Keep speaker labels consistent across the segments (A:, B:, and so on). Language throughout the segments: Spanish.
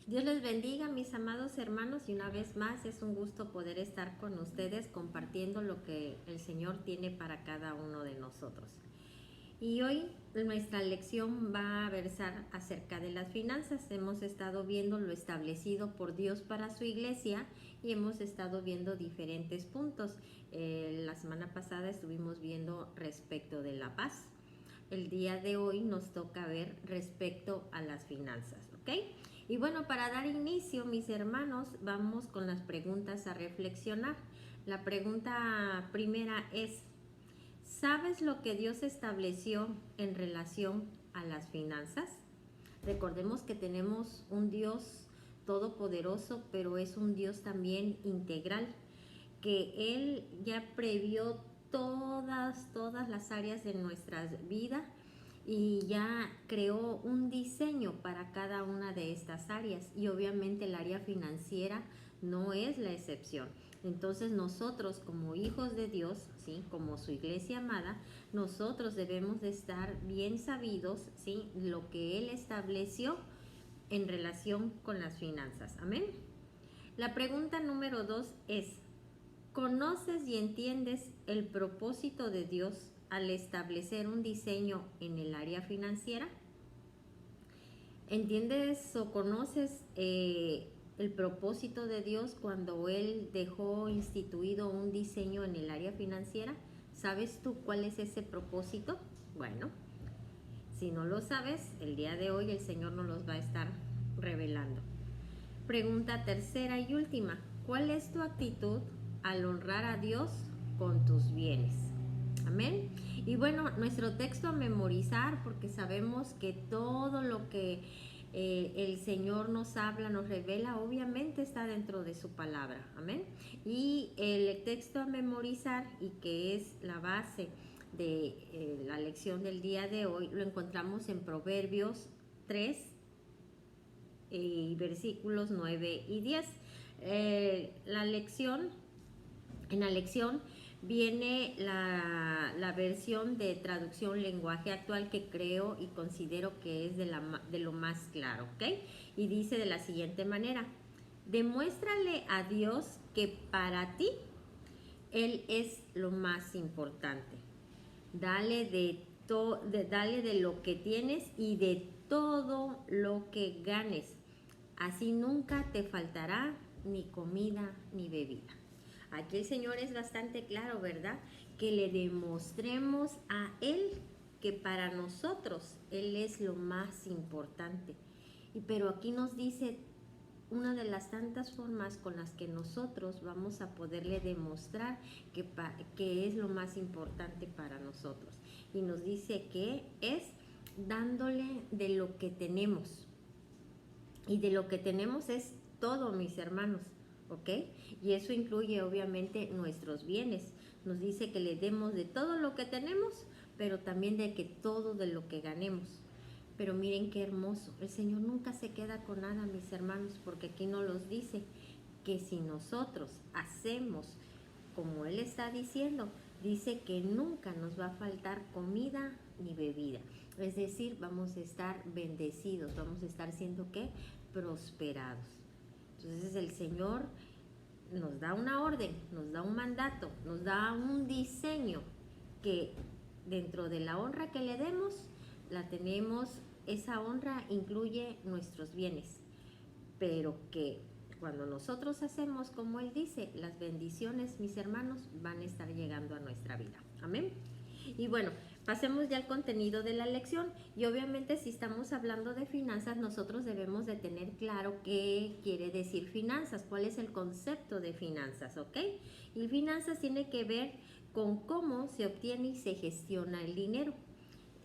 A: Dios les bendiga, mis amados hermanos, y una vez más es un gusto poder estar con ustedes compartiendo lo que el Señor tiene para cada uno de nosotros. Y hoy nuestra lección va a versar acerca de las finanzas. Hemos estado viendo lo establecido por Dios para su iglesia y hemos estado viendo diferentes puntos. La semana pasada estuvimos viendo respecto de la paz. El día de hoy nos toca ver respecto a las finanzas, ¿ok? Y bueno, para dar inicio, mis hermanos, vamos con las preguntas a reflexionar. La pregunta primera es: ¿sabes lo que Dios estableció en relación a las finanzas? Recordemos que tenemos un Dios todopoderoso, pero es un Dios también integral, que Él ya previó todas las áreas de nuestras vidas y ya creó un diseño para cada una de estas áreas, y obviamente el área financiera no es la excepción. Entonces nosotros como hijos de Dios, ¿sí?, como su iglesia amada, nosotros debemos de estar bien sabidos, ¿sí?, lo que Él estableció en relación con las finanzas. Amén. La pregunta número 2 es: ¿conoces y entiendes el propósito de Dios al establecer un diseño en el área financiera? ¿Entiendes o conoces el propósito de Dios cuando Él dejó instituido un diseño en el área financiera? ¿Sabes tú cuál es ese propósito? Bueno, si no lo sabes, el día de hoy el Señor nos los va a estar revelando. Pregunta tercera y última: ¿cuál es tu actitud al honrar a Dios con tus bienes? Amén. Y bueno, nuestro texto a memorizar, porque sabemos que todo lo que el Señor nos habla, nos revela, obviamente está dentro de su palabra. Amén. Y el texto a memorizar, y que es la base de la lección del día de hoy, lo encontramos en Proverbios 3 y versículos 9 y 10. En la lección viene la versión de traducción lenguaje actual, que creo y considero que es de lo más claro, ¿ok? Y dice de la siguiente manera: demuéstrale a Dios que para ti Él es lo más importante. Dale dale de lo que tienes y de todo lo que ganes. Así nunca te faltará ni comida ni bebida. Aquí el Señor es bastante claro, ¿verdad? Que le demostremos a Él que para nosotros Él es lo más importante. Pero aquí nos dice una de las tantas formas con las que nosotros vamos a poderle demostrar que es lo más importante para nosotros. Y nos dice que es dándole de lo que tenemos. Y de lo que tenemos es todo, mis hermanos, ¿ok? Y eso incluye obviamente nuestros bienes. Nos dice que le demos de todo lo que tenemos, pero también de que todo de lo que ganemos. Pero miren qué hermoso, el Señor nunca se queda con nada, mis hermanos, porque aquí nos los dice, que si nosotros hacemos como Él está diciendo, dice que nunca nos va a faltar comida ni bebida. Es decir, vamos a estar bendecidos, vamos a estar siendo ¿qué? Prosperados. Entonces el Señor nos da una orden, nos da un mandato, nos da un diseño que dentro de la honra que le demos, la tenemos. Esa honra incluye nuestros bienes, pero que cuando nosotros hacemos como Él dice, las bendiciones, mis hermanos, van a estar llegando a nuestra vida. Amén. Y bueno, pasemos ya al contenido de la lección. Y obviamente si estamos hablando de finanzas, nosotros debemos de tener claro qué quiere decir finanzas, cuál es el concepto de finanzas, ¿ok? Y finanzas tiene que ver con cómo se obtiene y se gestiona el dinero.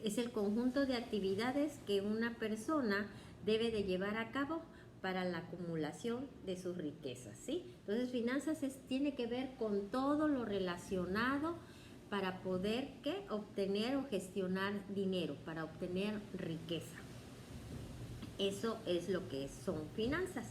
A: Es el conjunto de actividades que una persona debe de llevar a cabo para la acumulación de sus riquezas, ¿sí? Entonces, finanzas tiene que ver con todo lo relacionado para poder ¿qué? Obtener o gestionar dinero, para obtener riqueza. Eso es lo que son finanzas.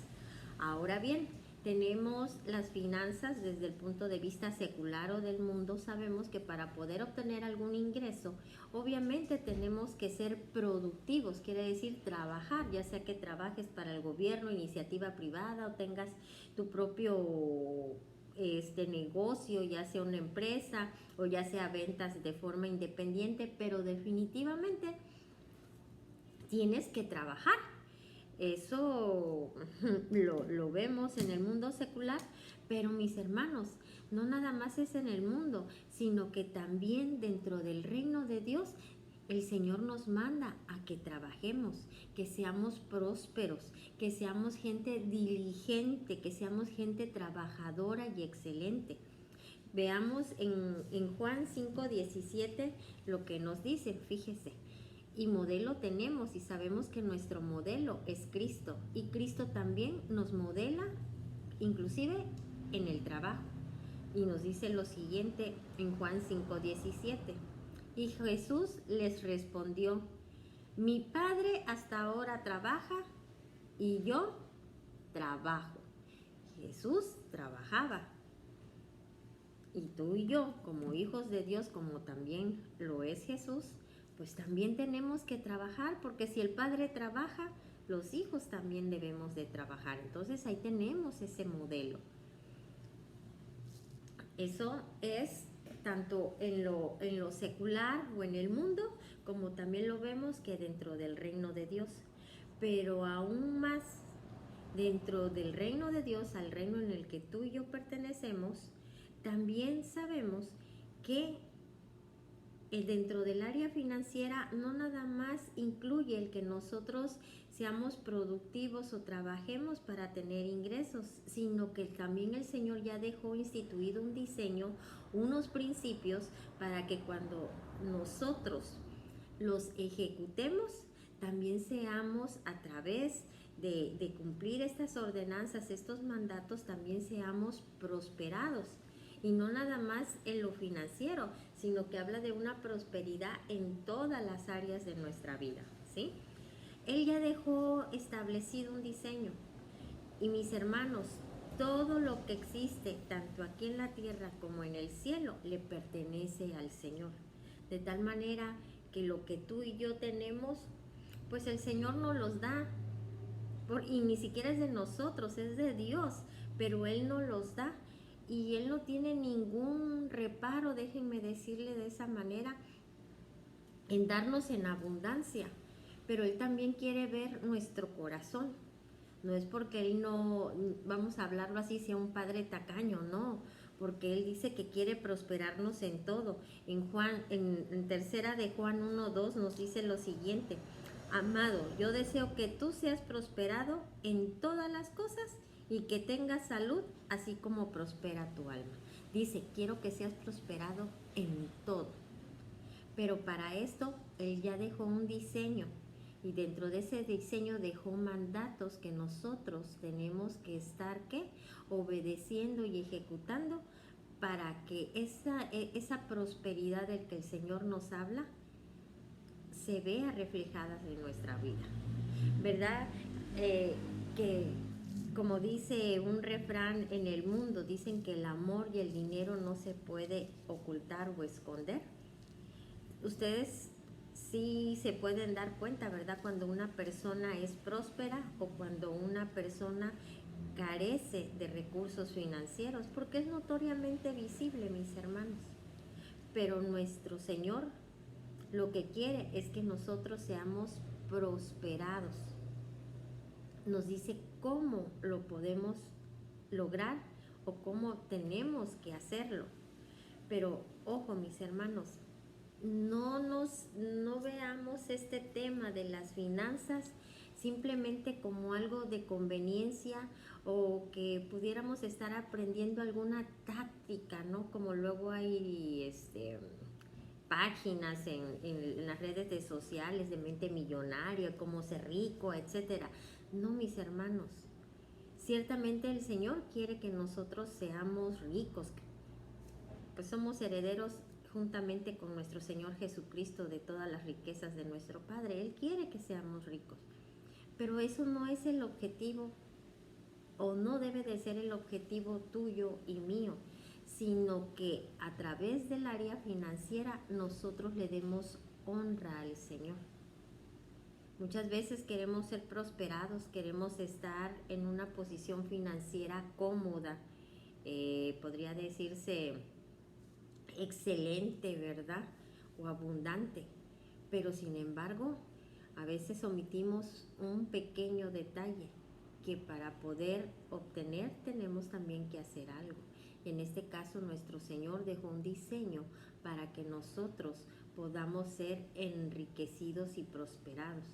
A: Ahora bien, Tenemos las finanzas desde el punto de vista secular o del mundo. Sabemos que para poder obtener algún ingreso, obviamente tenemos que ser productivos, quiere decir trabajar, ya sea que trabajes para el gobierno, iniciativa privada o tengas tu propio negocio, ya sea una empresa o ya sea ventas de forma independiente, pero definitivamente tienes que trabajar. Eso lo vemos en el mundo secular, pero mis hermanos, no nada más es en el mundo, sino que también dentro del reino de Dios, el Señor nos manda a que trabajemos, que seamos prósperos, que seamos gente diligente, que seamos gente trabajadora y excelente. Veamos en Juan 5:17 lo que nos dice, fíjese. Y modelo tenemos y sabemos que nuestro modelo es Cristo. Y Cristo también nos modela, inclusive en el trabajo. Y nos dice lo siguiente en Juan 5:17. Y Jesús les respondió, mi Padre hasta ahora trabaja y yo trabajo. Jesús trabajaba. Y tú y yo, como hijos de Dios, como también lo es Jesús, pues también tenemos que trabajar, porque si el Padre trabaja, los hijos también debemos de trabajar. Entonces ahí tenemos ese modelo. Eso es tanto en lo secular o en el mundo, como también lo vemos que dentro del reino de Dios. Pero aún más dentro del reino de Dios, al reino en el que tú y yo pertenecemos, también sabemos que dentro del área financiera no nada más incluye el que nosotros seamos productivos o trabajemos para tener ingresos, sino que también el Señor ya dejó instituido un diseño, unos principios para que cuando nosotros los ejecutemos, también seamos a través de cumplir estas ordenanzas, estos mandatos, también seamos prosperados. Y no nada más en lo financiero, sino que habla de una prosperidad en todas las áreas de nuestra vida, ¿sí? Él ya dejó establecido un diseño. Y mis hermanos, todo lo que existe, tanto aquí en la tierra como en el cielo, le pertenece al Señor. De tal manera que lo que tú y yo tenemos, pues el Señor nos los da. Y ni siquiera es de nosotros, es de Dios, pero Él nos los da. Y Él no tiene ningún reparo, déjenme decirle de esa manera, en darnos en abundancia. Pero Él también quiere ver nuestro corazón. No es porque Él no, vamos a hablarlo así, sea un padre tacaño, no. Porque Él dice que quiere prosperarnos en todo. En tercera de Juan 1:2 nos dice lo siguiente. Amado, yo deseo que tú seas prosperado en todas las cosas y que tengas salud, así como prospera tu alma. Dice, quiero que seas prosperado en todo. Pero para esto, Él ya dejó un diseño. Y dentro de ese diseño dejó mandatos que nosotros tenemos que estar, ¿qué? Obedeciendo y ejecutando para que esa prosperidad del que el Señor nos habla se vea reflejada en nuestra vida. ¿Verdad? Que como dice un refrán en el mundo, dicen que el amor y el dinero no se puede ocultar o esconder. Ustedes sí se pueden dar cuenta, ¿verdad? Cuando una persona es próspera o cuando una persona carece de recursos financieros, porque es notoriamente visible, mis hermanos. Pero nuestro Señor lo que quiere es que nosotros seamos prosperados. Nos dice cómo lo podemos lograr o cómo tenemos que hacerlo. Pero ojo, mis hermanos, no veamos este tema de las finanzas simplemente como algo de conveniencia o que pudiéramos estar aprendiendo alguna táctica, ¿no? Como luego hay páginas en las redes sociales de mente millonaria, cómo ser rico, etcétera. No, mis hermanos, ciertamente el Señor quiere que nosotros seamos ricos, pues somos herederos juntamente con nuestro Señor Jesucristo de todas las riquezas de nuestro Padre. Él quiere que seamos ricos, pero eso no es el objetivo o no debe de ser el objetivo tuyo y mío, sino que a través del área financiera nosotros le demos honra al Señor. Muchas veces queremos ser prosperados, queremos estar en una posición financiera cómoda, podría decirse excelente, ¿verdad? O abundante. Pero sin embargo, a veces omitimos un pequeño detalle que para poder obtener tenemos también que hacer algo. En este caso, nuestro Señor dejó un diseño para que nosotros podamos ser enriquecidos y prosperados.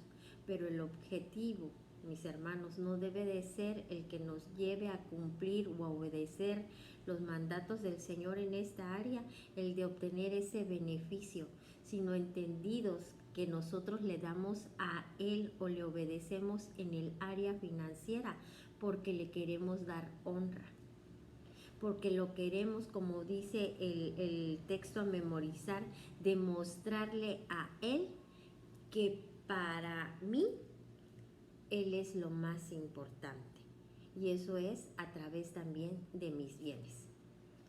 A: Pero el objetivo, mis hermanos, no debe de ser el que nos lleve a cumplir o a obedecer los mandatos del Señor en esta área, el de obtener ese beneficio, sino entendidos que nosotros le damos a Él o le obedecemos en el área financiera porque le queremos dar honra, porque lo queremos, como dice el texto a memorizar, demostrarle a Él que para mí Él es lo más importante, y eso es a través también de mis bienes.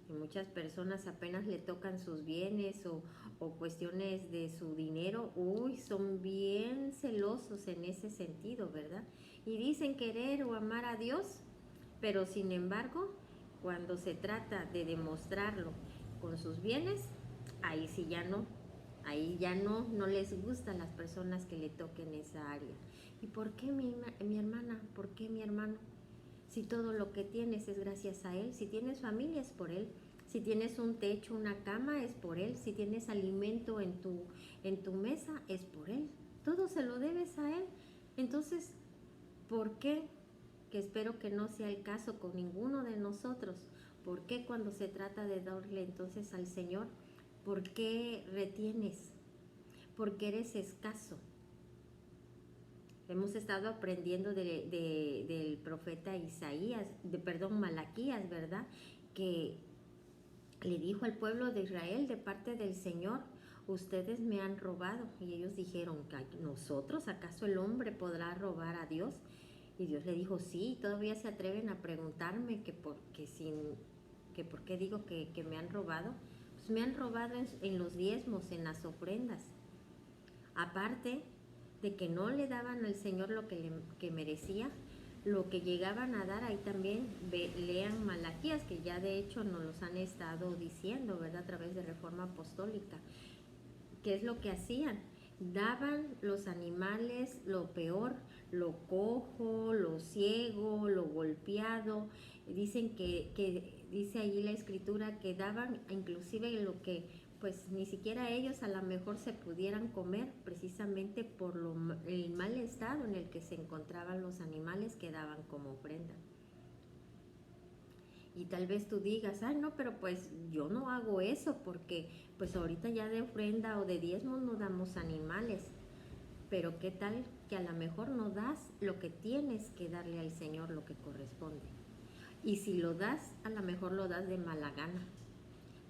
A: Y muchas personas apenas le tocan sus bienes o cuestiones de su dinero, son bien celosos en ese sentido, ¿verdad? Y dicen querer o amar a Dios, pero sin embargo, cuando se trata de demostrarlo con sus bienes, ahí sí ya no, ahí ya no les gustan las personas que le toquen esa área. ¿Y por qué mi hermana? ¿Por qué mi hermano? Si todo lo que tienes es gracias a Él, si tienes familia es por Él, si tienes un techo, una cama es por Él, si tienes alimento en tu mesa es por Él, todo se lo debes a Él. Entonces, ¿por qué? Que espero que no sea el caso con ninguno de nosotros. ¿Por qué cuando se trata de darle entonces al Señor, por qué retienes? Porque eres escaso. Hemos estado aprendiendo del profeta Isaías, Malaquías, ¿verdad? Que le dijo al pueblo de Israel de parte del Señor: ustedes me han robado. Y ellos dijeron: ¿nosotros? ¿Acaso el hombre podrá robar a Dios? Y Dios le dijo: sí, todavía se atreven a preguntarme que por qué digo que me han robado. Pues me han robado en los diezmos, en las ofrendas. Aparte de que no le daban al Señor lo que merecía, lo que llegaban a dar, ahí también lean Malaquías, que ya de hecho nos los han estado diciendo, ¿verdad? A través de Reforma Apostólica. ¿Qué es lo que hacían? Daban los animales lo peor, lo cojo, lo ciego, lo golpeado. Dicen que dice ahí la escritura que daban inclusive lo que pues ni siquiera ellos a lo mejor se pudieran comer, precisamente por el mal estado en el que se encontraban los animales que daban como ofrenda. Y tal vez tú digas: no, pero pues yo no hago eso porque pues ahorita ya de ofrenda o de diezmos no damos animales. Pero qué tal que a lo mejor no das lo que tienes que darle al Señor, lo que corresponde. Y si lo das, a lo mejor lo das de mala gana.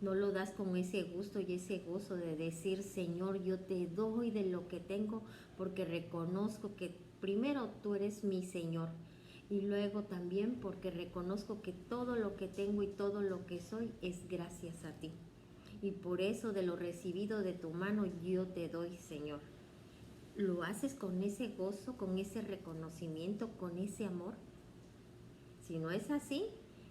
A: No lo das con ese gusto y ese gozo de decir: Señor, yo te doy de lo que tengo porque reconozco que primero tú eres mi Señor, y luego también porque reconozco que todo lo que tengo y todo lo que soy es gracias a ti. Y por eso de lo recibido de tu mano yo te doy, Señor. ¿Lo haces con ese gozo, con ese reconocimiento, con ese amor? Si no es así,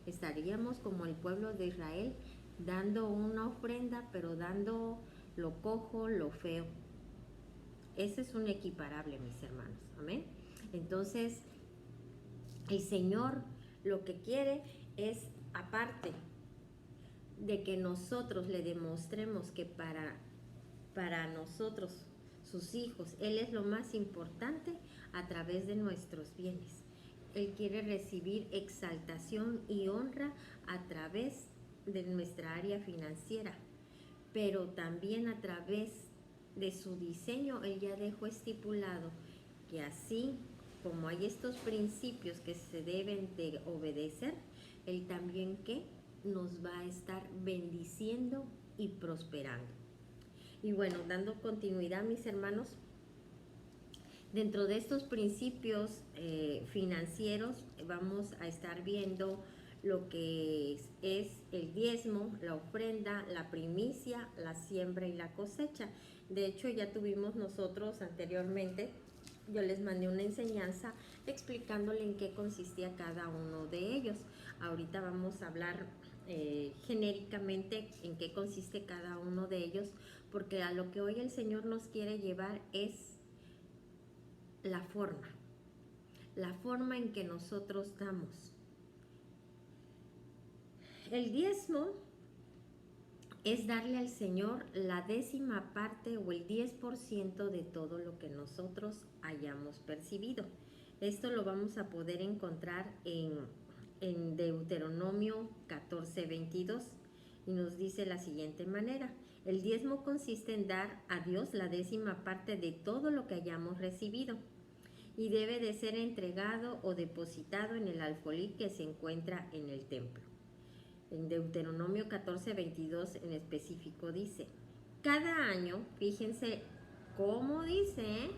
A: estaríamos como el pueblo de Israel, dando una ofrenda, pero dando lo cojo, lo feo. Ese es un equiparable, mis hermanos. Amén. Entonces, el Señor lo que quiere es, aparte de que nosotros le demostremos que para nosotros, sus hijos, Él es lo más importante a través de nuestros bienes. Él quiere recibir exaltación y honra a través de nuestra área financiera, pero también a través de su diseño. Él ya dejó estipulado que así como hay estos principios que se deben de obedecer, Él también que nos va a estar bendiciendo y prosperando. Y bueno, dando continuidad, mis hermanos, Dentro de estos principios financieros vamos a estar viendo lo que es el diezmo, la ofrenda, la primicia, la siembra y la cosecha. De hecho, ya tuvimos nosotros anteriormente, yo les mandé una enseñanza explicándole en qué consistía cada uno de ellos. Ahorita vamos a hablar genéricamente en qué consiste cada uno de ellos, porque a lo que hoy el Señor nos quiere llevar es la forma en que nosotros damos. El diezmo es darle al Señor la 10ª parte o el 10% de todo lo que nosotros hayamos percibido. Esto lo vamos a poder encontrar en Deuteronomio 14:22 y nos dice la siguiente manera: el diezmo consiste en dar a Dios la 10ª parte de todo lo que hayamos recibido y debe de ser entregado o depositado en el alfolí que se encuentra en el templo. En Deuteronomio 14:22 en específico dice: cada año, fíjense cómo dice,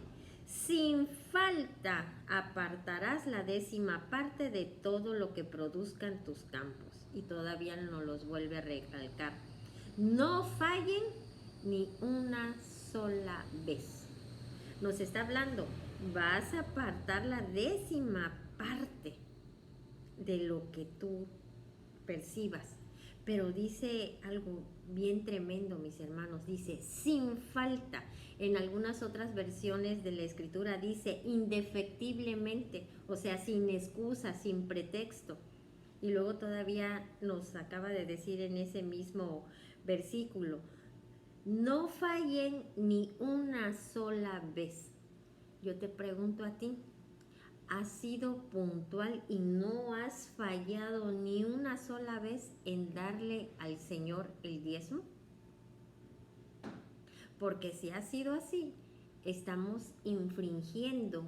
A: sin falta apartarás la 10ª parte de todo lo que produzcan tus campos. Y todavía nos los vuelve a recalcar: no fallen ni una sola vez. Nos está hablando, vas a apartar la 10ª parte de lo que tú percibas. Pero dice algo bien tremendo, mis hermanos, dice sin falta. En algunas otras versiones de la escritura dice indefectiblemente, o sea, sin excusa, sin pretexto. Y luego todavía nos acaba de decir en ese mismo versículo: no fallen ni una sola vez. Yo te pregunto a ti, ¿has sido puntual y no has fallado ni una sola vez en darle al Señor el diezmo? Porque si ha sido así, estamos infringiendo,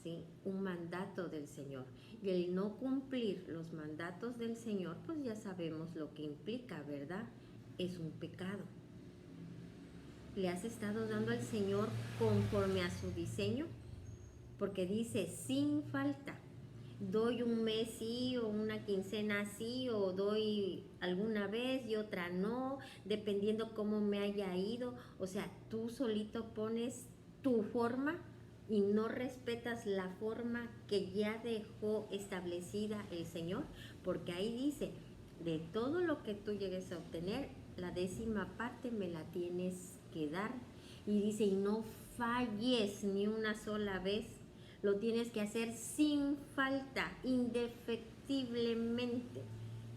A: ¿sí?, un mandato del Señor. Y el no cumplir los mandatos del Señor, pues ya sabemos lo que implica, ¿verdad? Es un pecado. ¿Le has estado dando al Señor conforme a su diseño? Porque dice sin falta. Doy un mes sí, o una quincena sí, o doy alguna vez y otra no, dependiendo cómo me haya ido. O sea, tú solito pones tu forma y no respetas la forma que ya dejó establecida el Señor, porque ahí dice, de todo lo que tú llegues a obtener, la 10ª parte me la tienes que dar. Y dice, y no falles ni una sola vez. Lo tienes que hacer sin falta, indefectiblemente.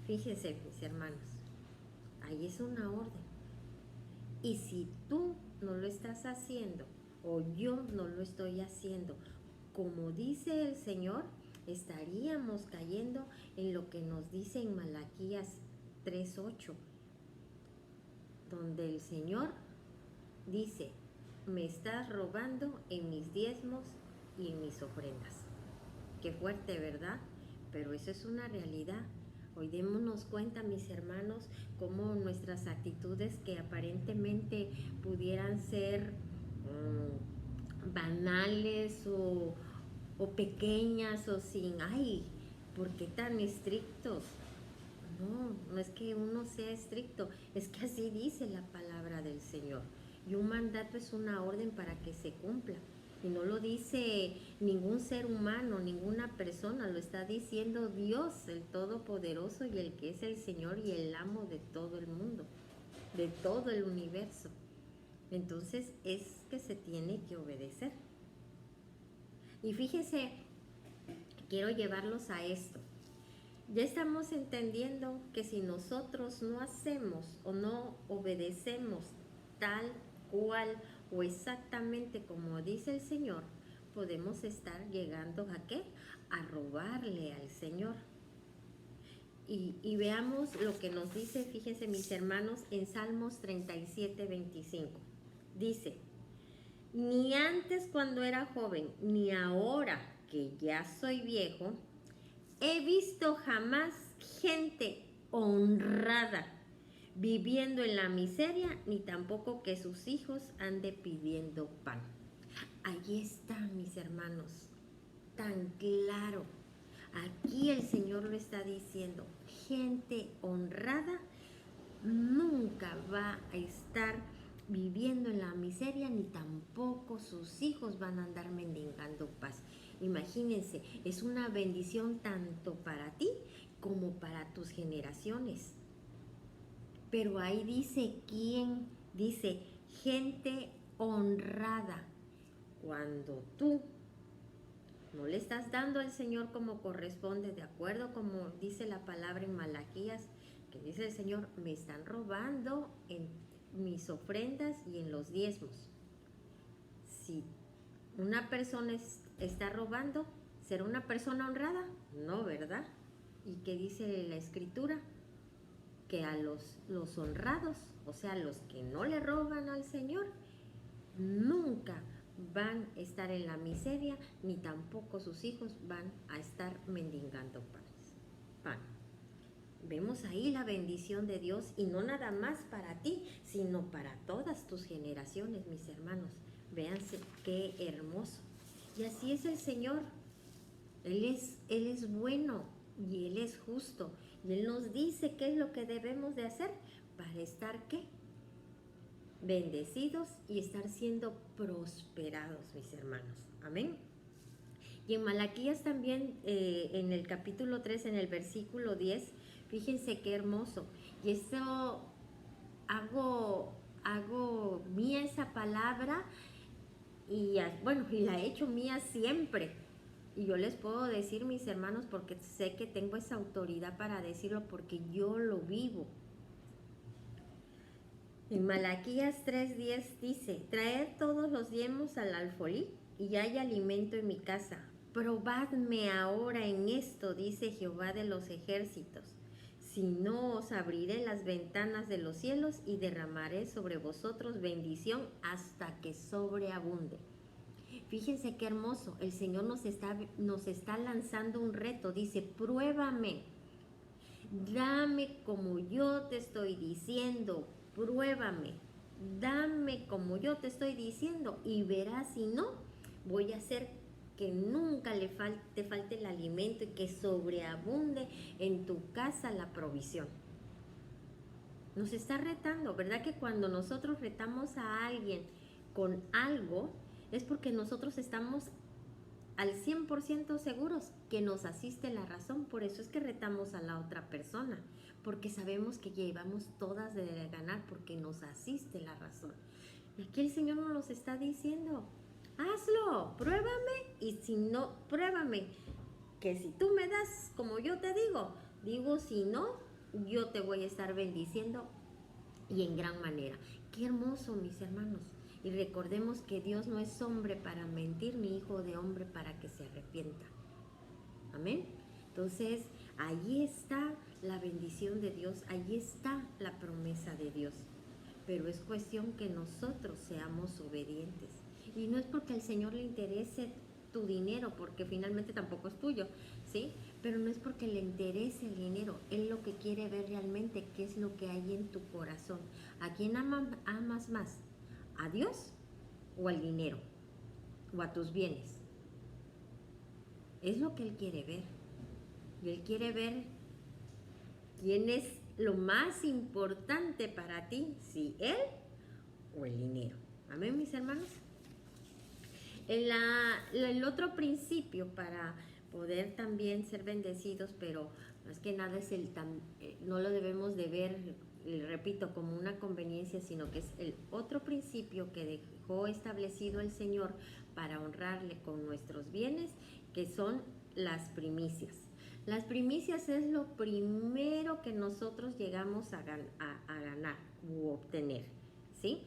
A: Fíjense, mis hermanos, ahí es una orden. Y si tú no lo estás haciendo, o yo no lo estoy haciendo, como dice el Señor, estaríamos cayendo en lo que nos dice en Malaquías 3:8, donde el Señor dice, me estás robando en mis diezmos y en mis ofrendas. Qué fuerte, ¿verdad? Pero eso es una realidad. Hoy démonos cuenta, mis hermanos, cómo nuestras actitudes que aparentemente pudieran ser banales o pequeñas o sin, ay, ¿por qué tan estrictos? No, no es que uno sea estricto, es que así dice la palabra del Señor. Y un mandato es una orden para que se cumpla. Y no lo dice ningún ser humano, ninguna persona, lo está diciendo Dios, el Todopoderoso y el que es el Señor y el amo de todo el mundo, de todo el universo. Entonces es que se tiene que obedecer. Y fíjese, quiero llevarlos a esto. Ya estamos entendiendo que si nosotros no hacemos o no obedecemos tal cual o exactamente como dice el Señor, podemos estar llegando ¿a qué? A robarle al Señor. Y veamos lo que nos dice, fíjense, mis hermanos, en Salmos 37:25. Dice, ni antes cuando era joven, ni ahora que ya soy viejo, he visto jamás gente honrada viviendo en la miseria, ni tampoco que sus hijos ande pidiendo pan. Ahí está, mis hermanos, tan claro. Aquí el Señor lo está diciendo. Gente honrada nunca va a estar viviendo en la miseria, ni tampoco sus hijos van a andar mendigando paz. Imagínense, es una bendición tanto para ti como para tus generaciones. Pero ahí dice quién, dice gente honrada. Cuando tú no le estás dando al Señor como corresponde, de acuerdo como dice la palabra en Malaquías, que dice el Señor, me están robando en mis ofrendas y en los diezmos. Si una persona está robando, ¿será una persona honrada? No, ¿verdad? ¿Y qué dice la Escritura? Que a los honrados, o sea, los que no le roban al Señor, nunca van a estar en la miseria, ni tampoco sus hijos van a estar mendigando pan. Vemos ahí la bendición de Dios, y no nada más para ti, sino para todas tus generaciones, mis hermanos. Véanse qué hermoso. Y así es el Señor. Él es bueno y Él es justo. Y Él nos dice qué es lo que debemos de hacer para estar, ¿qué? Bendecidos y estar siendo prosperados, mis hermanos. Amén. Y en Malaquías también, en el capítulo 3, en el versículo 10, fíjense qué hermoso. Y eso hago mía esa palabra, y bueno, y la he hecho mía siempre. Y yo les puedo decir, mis hermanos, porque sé que tengo esa autoridad para decirlo, porque yo lo vivo. En Malaquías 3:10 dice, traed todos los diezmos al alfolí y hay alimento en mi casa. Probadme ahora en esto, dice Jehová de los ejércitos. Si no, os abriré las ventanas de los cielos y derramaré sobre vosotros bendición hasta que sobreabunde. Fíjense qué hermoso, el Señor nos está lanzando un reto, dice, pruébame, dame como yo te estoy diciendo, pruébame, dame como yo te estoy diciendo y verás, si no, voy a hacer que nunca te falte el alimento y que sobreabunde en tu casa la provisión. Nos está retando, ¿verdad? Que cuando nosotros retamos a alguien con algo, es porque nosotros estamos al 100% seguros que nos asiste la razón. Por eso es que retamos a la otra persona, porque sabemos que llevamos todas de ganar, porque nos asiste la razón. Y aquí el Señor nos los está diciendo, hazlo, pruébame, y si no, pruébame, que si tú me das como yo te digo, si no, yo te voy a estar bendiciendo y en gran manera. Qué hermoso, mis hermanos. Y recordemos que Dios no es hombre para mentir, ni hijo de hombre para que se arrepienta. Amén. Entonces, ahí está la bendición de Dios, ahí está la promesa de Dios. Pero es cuestión que nosotros seamos obedientes. Y no es porque al Señor le interese tu dinero, porque finalmente tampoco es tuyo, ¿sí? Pero no es porque le interese el dinero. Él lo que quiere ver realmente qué es lo que hay en tu corazón. ¿A quién amas más? ¿A Dios o al dinero? ¿O a tus bienes? Es lo que Él quiere ver. Y Él quiere ver quién es lo más importante para ti, si Él o el dinero. Amén, mis hermanos. El otro principio para poder también ser bendecidos, pero más que nada es no lo debemos de ver, repito, como una conveniencia, sino que es el otro principio que dejó establecido el Señor para honrarle con nuestros bienes, que son las primicias. Las primicias es lo primero que nosotros llegamos a ganar u obtener, ¿sí?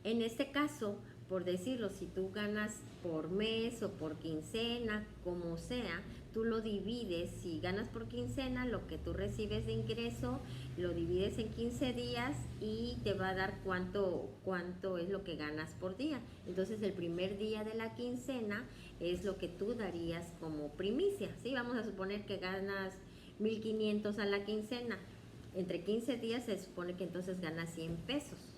A: En este caso, por decirlo, si tú ganas por mes o por quincena, como sea, tú lo divides. Si ganas por quincena, lo que tú recibes de ingreso, lo divides en 15 días y te va a dar cuánto es lo que ganas por día. Entonces, el primer día de la quincena es lo que tú darías como primicia, ¿sí? Vamos a suponer que ganas 1,500 a la quincena. Entre 15 días se supone que entonces ganas 100 pesos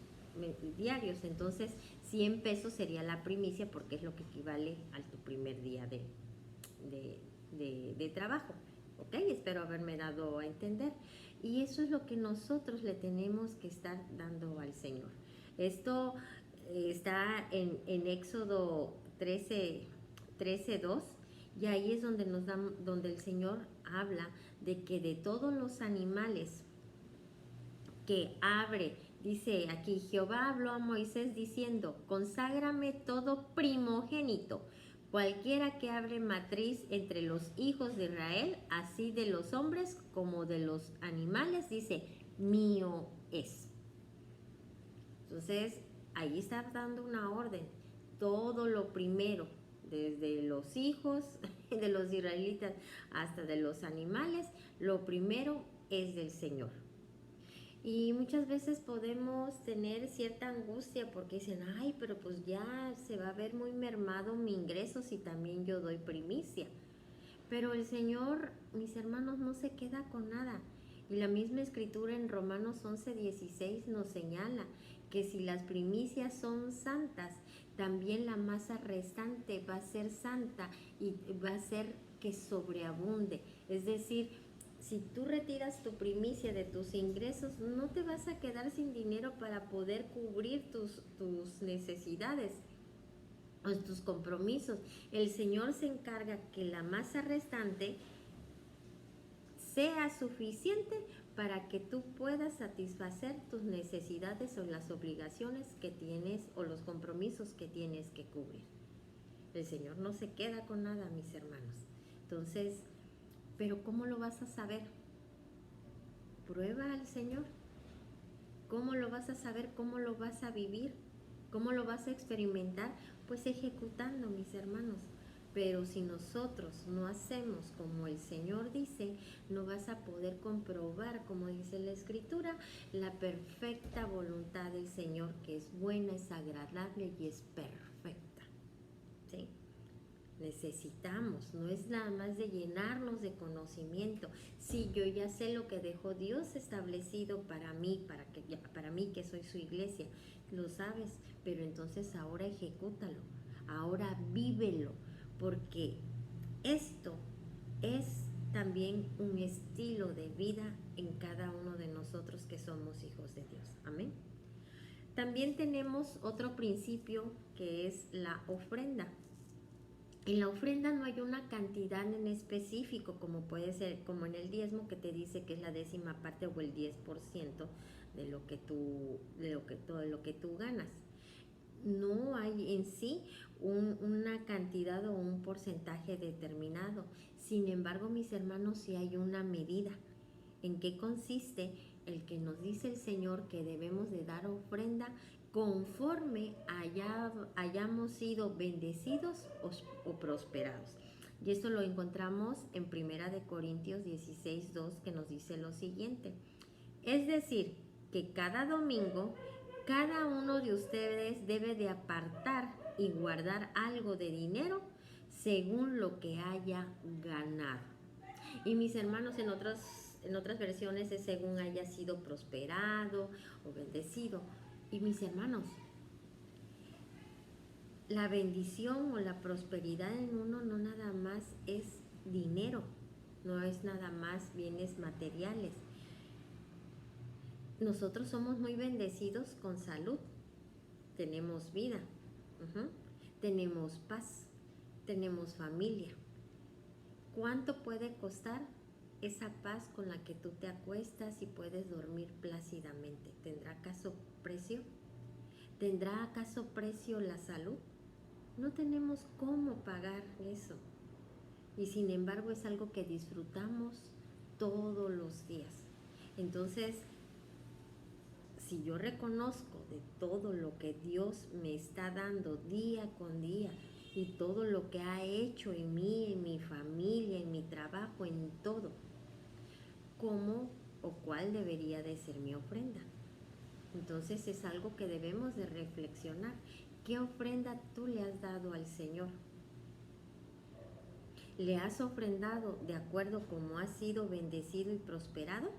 A: diarios. Entonces, 100 pesos sería la primicia porque es lo que equivale a tu primer día de trabajo. ¿Ok? Espero haberme dado a entender. Y eso es lo que nosotros le tenemos que estar dando al Señor. Esto está en Éxodo 13:2, y ahí es donde donde el Señor habla de que de todos los animales que abre, dice aquí, Jehová habló a Moisés diciendo, conságrame todo primogénito, cualquiera que abre matriz entre los hijos de Israel, así de los hombres como de los animales, dice, mío es. Entonces, ahí está dando una orden. Todo lo primero, desde los hijos de los israelitas hasta de los animales, lo primero es del Señor. Y muchas veces podemos tener cierta angustia porque dicen, ay, pero pues ya se va a ver muy mermado mi ingreso si también yo doy primicia. Pero el Señor, mis hermanos, no se queda con nada. Y la misma escritura en Romanos 11:16 nos señala que si las primicias son santas, también la masa restante va a ser santa y va a ser que sobreabunde. Es decir, si tú retiras tu primicia de tus ingresos, no te vas a quedar sin dinero para poder cubrir tus necesidades o tus compromisos. El Señor se encarga que la masa restante sea suficiente para que tú puedas satisfacer tus necesidades o las obligaciones que tienes o los compromisos que tienes que cubrir. El Señor no se queda con nada, mis hermanos. Entonces, ¿pero cómo lo vas a saber? Prueba al Señor. ¿Cómo lo vas a saber? ¿Cómo lo vas a vivir? ¿Cómo lo vas a experimentar? Pues ejecutando, mis hermanos. Pero si nosotros no hacemos como el Señor dice, no vas a poder comprobar, como dice la Escritura, la perfecta voluntad del Señor, que es buena, es agradable y es perfecta. ¿Sí? Necesitamos, no es nada más de llenarnos de conocimiento. Sí, yo ya sé lo que dejó Dios establecido para mí, para mí que soy su iglesia, lo sabes, pero entonces ahora ejecútalo, ahora vívelo, porque esto es también un estilo de vida en cada uno de nosotros que somos hijos de Dios. Amén. También tenemos otro principio que es la ofrenda. En la ofrenda no hay una cantidad en específico, como puede ser, como en el diezmo que te dice que es la 10ª parte o el 10% de todo lo que tú ganas. No hay en sí una cantidad o un porcentaje determinado. Sin embargo, mis hermanos, sí hay una medida. ¿En qué consiste? El que nos dice el Señor que debemos de dar ofrenda conforme hayamos sido bendecidos o prosperados. Y esto lo encontramos en 1 Corintios 16:2, que nos dice lo siguiente. Es decir, que cada domingo, cada uno de ustedes debe de apartar y guardar algo de dinero según lo que haya ganado. Y mis hermanos, en otras versiones es según haya sido prosperado o bendecido. Y mis hermanos, la bendición o la prosperidad en uno no nada más es dinero, no es nada más bienes materiales. Nosotros somos muy bendecidos con salud, tenemos vida, tenemos paz, tenemos familia. ¿Cuánto puede costar esa paz con la que tú te acuestas y puedes dormir plácidamente? ¿Tendrá acaso precio? ¿Tendrá acaso precio la salud? No tenemos cómo pagar eso. Y sin embargo es algo que disfrutamos todos los días. Entonces, si yo reconozco de todo lo que Dios me está dando día con día y todo lo que ha hecho en mí, en mi familia, en mi trabajo, en todo, ¿cómo o cuál debería de ser mi ofrenda? Entonces es algo que debemos de reflexionar. ¿Qué ofrenda tú le has dado al Señor? ¿Le has ofrendado de acuerdo como has sido bendecido y prosperado?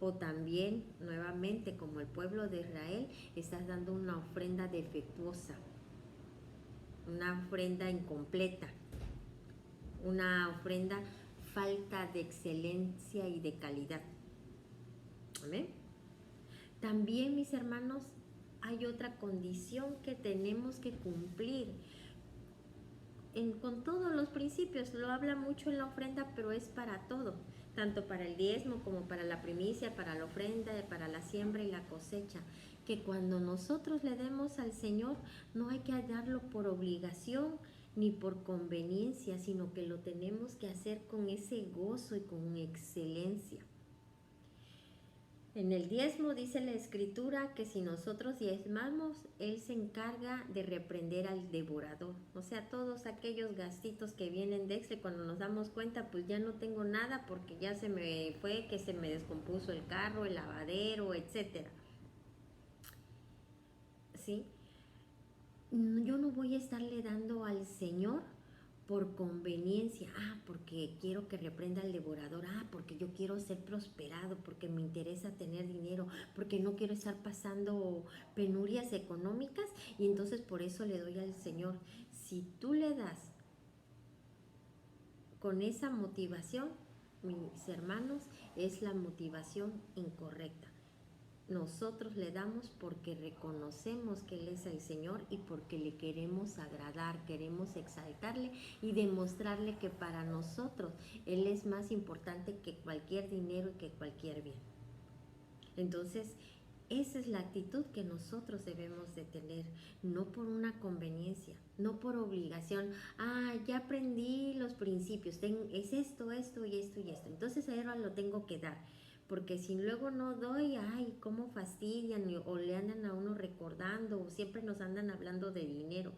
A: O también, nuevamente, como el pueblo de Israel, estás dando una ofrenda defectuosa, una ofrenda incompleta, una ofrenda falta de excelencia y de calidad. ¿Amén? También, mis hermanos, hay otra condición que tenemos que cumplir. Con todos los principios, lo habla mucho en la ofrenda, pero es para todo, tanto para el diezmo como para la primicia, para la ofrenda, para la siembra y la cosecha, que cuando nosotros le demos al Señor, no hay que darlo por obligación ni por conveniencia, sino que lo tenemos que hacer con ese gozo y con excelencia. En el diezmo dice la escritura que si nosotros diezmamos, Él se encarga de reprender al devorador. O sea, todos aquellos gastitos que vienen de extra, cuando nos damos cuenta, pues ya no tengo nada porque ya se me fue, que se me descompuso el carro, el lavadero, etcétera. ¿Sí? Yo no voy a estarle dando al Señor por conveniencia, porque quiero que reprenda al devorador, porque yo quiero ser prosperado, porque me interesa tener dinero, porque no quiero estar pasando penurias económicas y entonces por eso le doy al Señor. Si tú le das con esa motivación, mis hermanos, es la motivación incorrecta. Nosotros le damos porque reconocemos que Él es el Señor y porque le queremos agradar, queremos exaltarle y demostrarle que para nosotros Él es más importante que cualquier dinero y que cualquier bien. Entonces, esa es la actitud que nosotros debemos de tener, no por una conveniencia, no por obligación. Ya aprendí los principios, es esto, esto y esto y esto, entonces ahora lo tengo que dar. Porque si luego no doy, cómo fastidian o le andan a uno recordando o siempre nos andan hablando de dinero.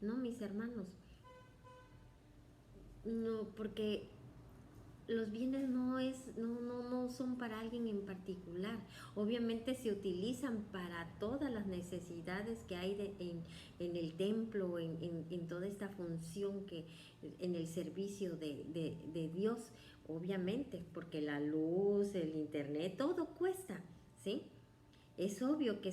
A: No, mis hermanos, no, porque los bienes no son para alguien en particular. Obviamente se utilizan para todas las necesidades que hay en el templo, en toda esta función en el servicio de Dios, obviamente, porque la luz, el internet, todo cuesta, ¿sí? Es obvio que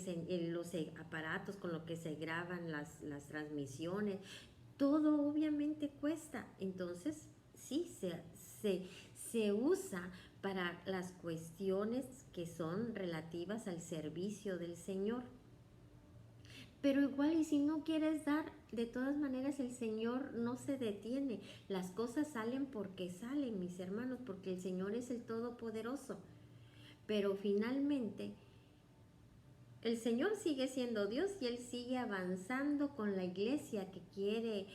A: los aparatos con los que se graban las transmisiones, todo obviamente cuesta. Entonces, sí, se usa para las cuestiones que son relativas al servicio del Señor. Pero igual, y si no quieres dar, de todas maneras el Señor no se detiene. Las cosas salen porque salen, mis hermanos, porque el Señor es el Todopoderoso. Pero finalmente, el Señor sigue siendo Dios y Él sigue avanzando con la iglesia que quiere,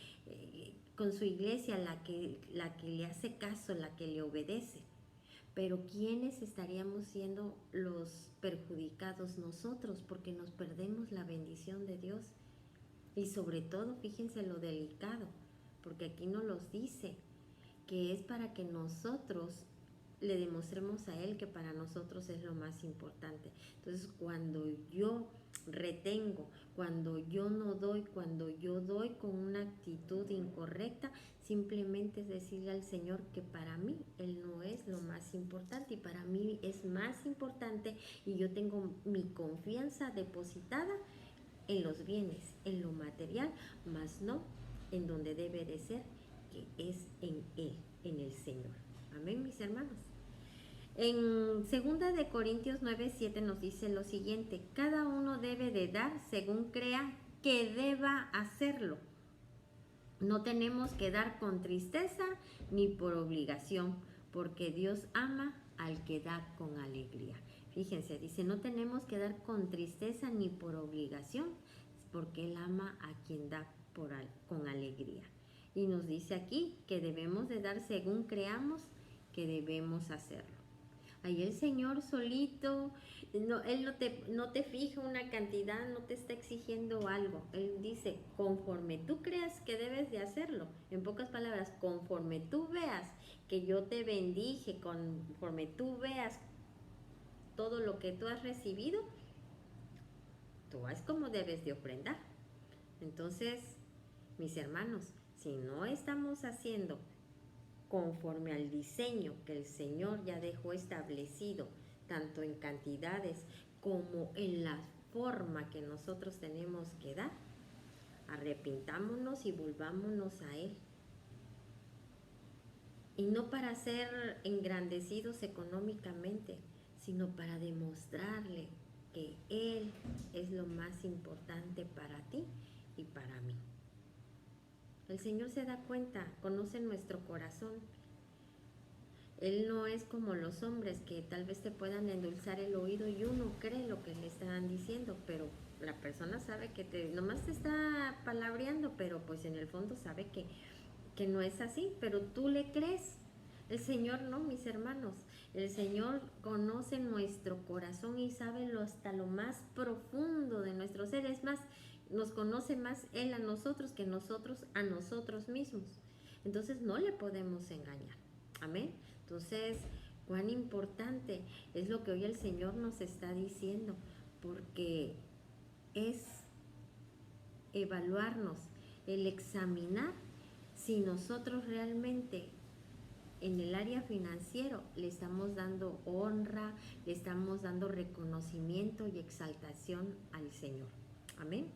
A: con su iglesia, la que le hace caso, la que le obedece. Pero ¿quiénes estaríamos siendo los perjudicados? Nosotros, porque nos perdemos la bendición de Dios. Y sobre todo, fíjense lo delicado, porque aquí nos los dice, que es para que nosotros le demostremos a Él que para nosotros es lo más importante. Entonces, cuando yo retengo, cuando yo no doy, cuando yo doy con una actitud incorrecta, simplemente es decirle al Señor que para mí Él no es lo más importante y para mí es más importante y yo tengo mi confianza depositada en los bienes, en lo material, más no en donde debe de ser, que es en Él, en el Señor. Amén, mis hermanos. En 2 de Corintios 9:7 nos dice lo siguiente: cada uno debe de dar según crea que deba hacerlo. No tenemos que dar con tristeza ni por obligación, porque Dios ama al que da con alegría. Fíjense, dice, no tenemos que dar con tristeza ni por obligación, porque Él ama a quien da con alegría. Y nos dice aquí que debemos de dar según creamos que debemos hacerlo. Ahí el Señor solito, Él no te fija una cantidad, no te está exigiendo algo. Él dice, conforme tú creas que debes de hacerlo. En pocas palabras, conforme tú veas que yo te bendije, conforme tú veas todo lo que tú has recibido, tú haz como debes de ofrendar. Entonces, mis hermanos, si no estamos haciendo conforme al diseño que el Señor ya dejó establecido tanto en cantidades como en la forma que nosotros tenemos que dar. Arrepintámonos y volvámonos a Él. Y no para ser engrandecidos económicamente, sino para demostrarle que Él es lo más importante para ti y para mí. El Señor se da cuenta, conoce nuestro corazón. Él no es como los hombres que tal vez te puedan endulzar el oído y uno cree lo que le están diciendo, pero la persona sabe que nomás te está palabreando, pero pues en el fondo sabe que no es así, pero tú le crees. El Señor no, mis hermanos. El Señor conoce nuestro corazón y sabe hasta lo más profundo de nuestro ser. Es más, nos conoce más Él a nosotros que nosotros a nosotros mismos. Entonces no le podemos engañar. Amén. Entonces, cuán importante es lo que hoy el Señor nos está diciendo, porque es evaluarnos, el examinar si nosotros realmente en el área financiero le estamos dando honra, le estamos dando reconocimiento y exaltación al Señor. Amén.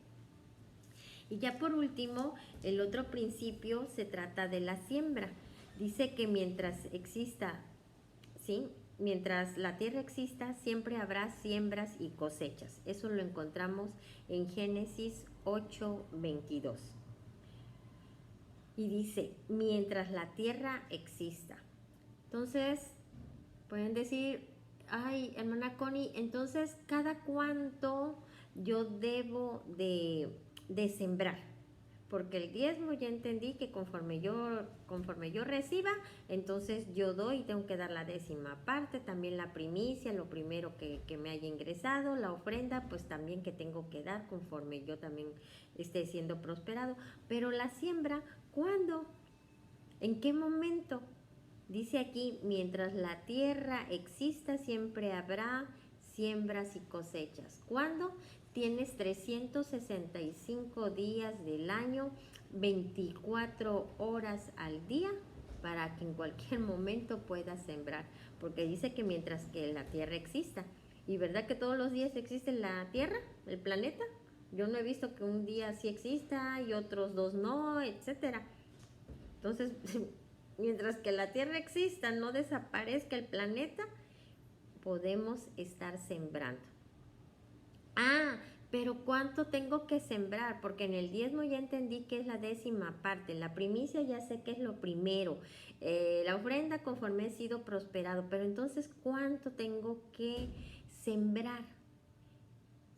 A: Y ya por último, el otro principio se trata de la siembra. Dice que mientras exista, ¿sí? Mientras la tierra exista, siempre habrá siembras y cosechas. Eso lo encontramos en Génesis 8:22. Y dice, mientras la tierra exista. Entonces, pueden decir, ay, hermana Connie, entonces, ¿cada cuánto yo debo de sembrar? Porque el diezmo ya entendí que conforme yo reciba, entonces yo doy y tengo que dar la 10ª parte, también la primicia, lo primero que me haya ingresado, la ofrenda, pues también que tengo que dar conforme yo también esté siendo prosperado. Pero la siembra, ¿cuándo? ¿En qué momento? Dice aquí, mientras la tierra exista, siempre habrá siembras y cosechas. ¿Cuándo? Tienes 365 días del año, 24 horas al día, para que en cualquier momento puedas sembrar. Porque dice que mientras que la tierra exista. ¿Y verdad que todos los días existe la tierra, el planeta? Yo no he visto que un día sí exista y otros 2 no, etcétera. Entonces, mientras que la Tierra exista, no desaparezca el planeta, podemos estar sembrando. Ah, pero ¿cuánto tengo que sembrar? Porque en el diezmo ya entendí que es la 10ª parte, la primicia ya sé que es lo primero, la ofrenda conforme he sido prosperado, pero entonces ¿cuánto tengo que sembrar?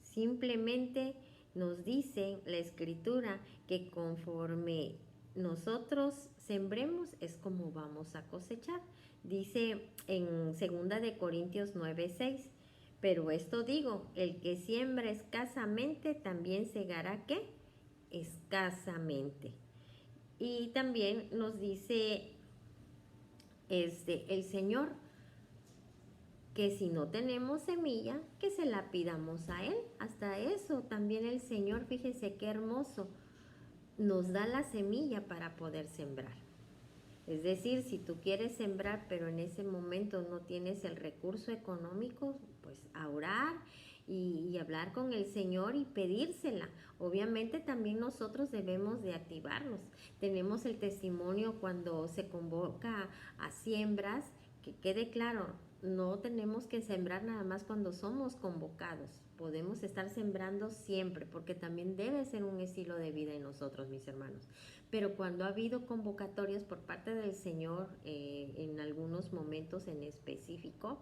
A: Simplemente nos dice la Escritura que conforme nosotros sembremos es como vamos a cosechar. Dice en 2 Corintios 9:6, pero esto digo, el que siembra escasamente también segará ¿qué? Escasamente. Y también nos dice el Señor que si no tenemos semilla, que se la pidamos a Él. Hasta eso también el Señor, fíjese qué hermoso, nos da la semilla para poder sembrar. Es decir, si tú quieres sembrar, pero en ese momento no tienes el recurso económico, pues a orar y hablar con el Señor y pedírsela. Obviamente también nosotros debemos de activarnos. Tenemos el testimonio cuando se convoca a siembras, que quede claro, no tenemos que sembrar nada más cuando somos convocados. Podemos estar sembrando siempre, porque también debe ser un estilo de vida en nosotros, mis hermanos. Pero cuando ha habido convocatorias por parte del Señor, en algunos momentos en específico,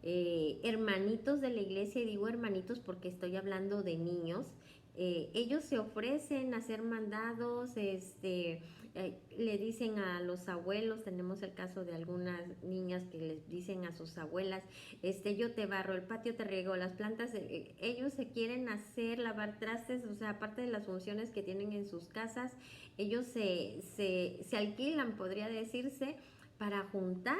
A: hermanitos de la iglesia, y digo hermanitos porque estoy hablando de niños, ellos se ofrecen a ser mandados, le dicen a los abuelos, tenemos el caso de algunas niñas que les dicen a sus abuelas, yo te barro, el patio te riego, las plantas, ellos se quieren hacer, lavar trastes, o sea, aparte de las funciones que tienen en sus casas, ellos se alquilan, podría decirse, para juntar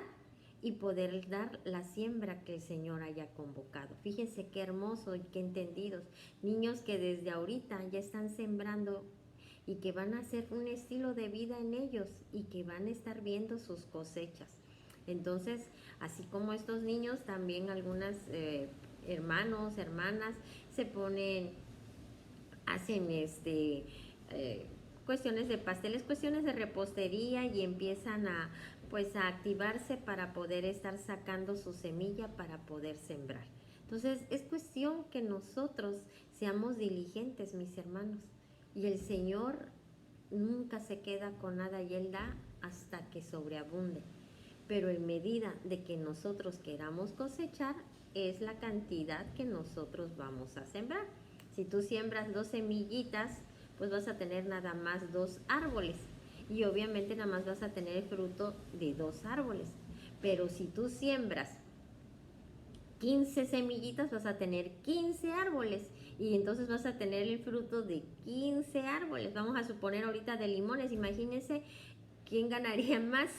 A: y poder dar la siembra que el Señor haya convocado. Fíjense qué hermoso y qué entendidos. Niños que desde ahorita ya están sembrando y que van a hacer un estilo de vida en ellos y que van a estar viendo sus cosechas. Entonces, así como estos niños, también algunas hermanos, hermanas se ponen, hacen eh, cuestiones de pasteles, cuestiones de repostería y empiezan a pues a activarse para poder estar sacando su semilla para poder sembrar. Entonces es cuestión que nosotros seamos diligentes, mis hermanos. Y el Señor nunca se queda con nada y Él da hasta que sobreabunde. Pero en medida de que nosotros queramos cosechar, es la cantidad que nosotros vamos a sembrar. Si tú siembras 2 semillitas, pues vas a tener nada más 2 árboles. Y obviamente nada más vas a tener el fruto de 2 árboles. Pero si tú siembras 15 semillitas, vas a tener 15 árboles. Y entonces vas a tener el fruto de 15 árboles. Vamos a suponer ahorita de limones. Imagínense ¿quién ganaría más?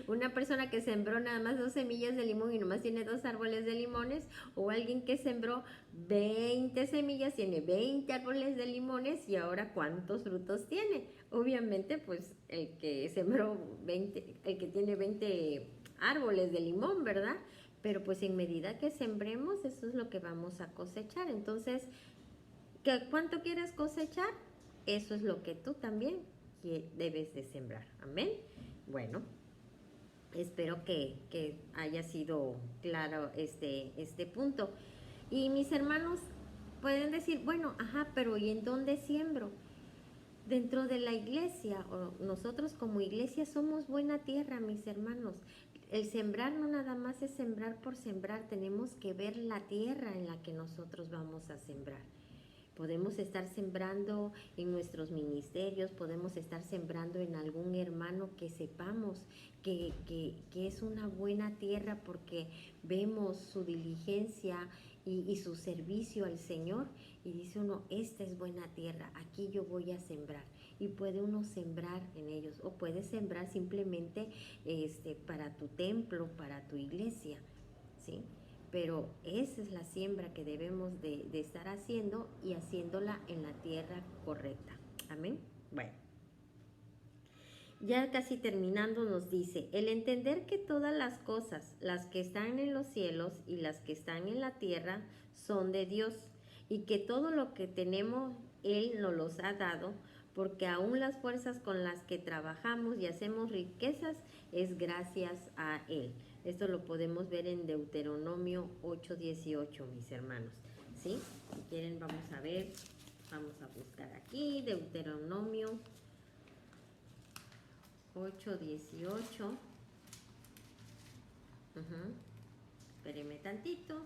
A: ¿Una persona que sembró nada más 2 semillas de limón y nomás tiene 2 árboles de limones? ¿O alguien que sembró 20 semillas, tiene 20 árboles de limones y ahora cuántos frutos tiene? Obviamente, pues el que sembró 20, el que tiene 20 árboles de limón, ¿verdad? Pero pues en medida que sembremos, eso es lo que vamos a cosechar. Entonces, ¿cuánto quieres cosechar? Eso es lo que tú también debes de sembrar. Amén. Bueno, espero que haya sido claro este punto. Y mis hermanos pueden decir, bueno, ajá, pero ¿y en dónde siembro? Dentro de la iglesia, o nosotros como iglesia somos buena tierra, mis hermanos. El sembrar no nada más es sembrar por sembrar, tenemos que ver la tierra en la que nosotros vamos a sembrar. Podemos estar sembrando en nuestros ministerios, podemos estar sembrando en algún hermano que sepamos que es una buena tierra porque vemos su diligencia y su servicio al Señor y dice uno, esta es buena tierra, aquí yo voy a sembrar. Y puede uno sembrar en ellos o puede sembrar simplemente para tu templo, para tu iglesia, ¿sí? Pero esa es la siembra que debemos de estar haciendo y haciéndola en la tierra correcta. Amén. Bueno, ya casi terminando nos dice, el entender que todas las cosas, las que están en los cielos y las que están en la tierra, son de Dios y que todo lo que tenemos, Él nos los ha dado, porque aún las fuerzas con las que trabajamos y hacemos riquezas es gracias a Él. Esto lo podemos ver en Deuteronomio 8:18, mis hermanos. ¿Sí? Si quieren vamos a ver, vamos a buscar aquí Deuteronomio 8:18. Espérenme tantito.